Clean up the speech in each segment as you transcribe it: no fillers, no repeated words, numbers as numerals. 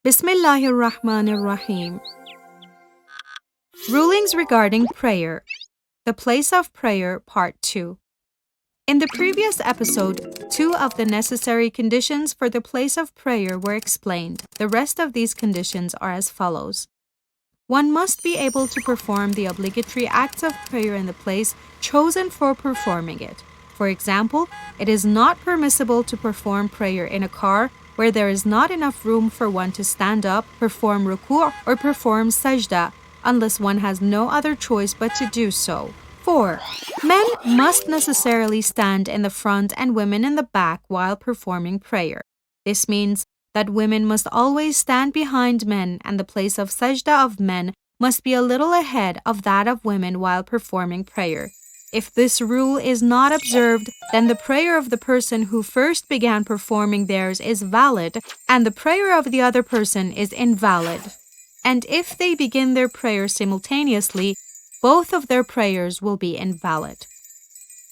Bismillahirrahmanirrahim. Rulings regarding prayer. The place of prayer, Part 2. In the previous episode, 2 of the necessary conditions for the place of prayer were explained. The rest of these conditions are as follows. One must be able to perform the obligatory acts of prayer in the place chosen for performing it. For example, it is not permissible to perform prayer in a car where there is not enough room for one to stand up, perform Rukūʻ, or perform Sajdah, unless one has no other choice but to do so. 4. Men must necessarily stand in the front and women in the back while performing prayer. This means that women must always stand behind men and the place of sajdah of men must be a little ahead of that of women while performing prayer. If this rule is not observed, then the prayer of the person who first began performing theirs is valid and the prayer of the other person is invalid. And if they begin their prayer simultaneously, both of their prayers will be invalid.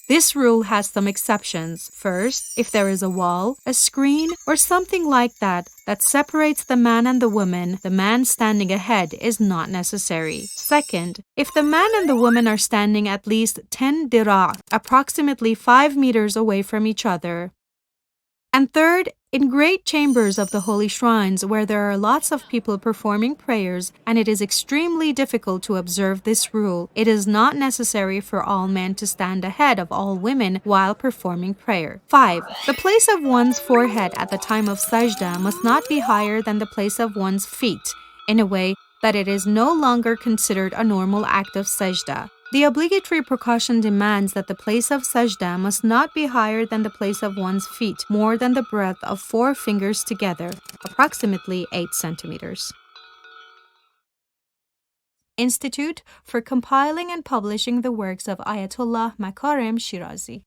This rule has some exceptions. First, if there is a wall, a screen, or something like that separates the man and the woman, the man standing ahead is not necessary. Second, if the man and the woman are standing at least 10 dira', approximately 5 meters away from each other. And third, in great chambers of the holy shrines where there are lots of people performing prayers and it is extremely difficult to observe this rule, it is not necessary for all men to stand ahead of all women while performing prayer. 5. The place of one's forehead at the time of sajdah must not be higher than the place of one's feet, in a way that it is no longer considered a normal act of sajdah. The obligatory precaution demands that the place of sajdah must not be higher than the place of one's feet, more than the breadth of 4 fingers together, approximately 8 centimeters. Institute for compiling and publishing the works of Ayatollah Makarim Shirazi.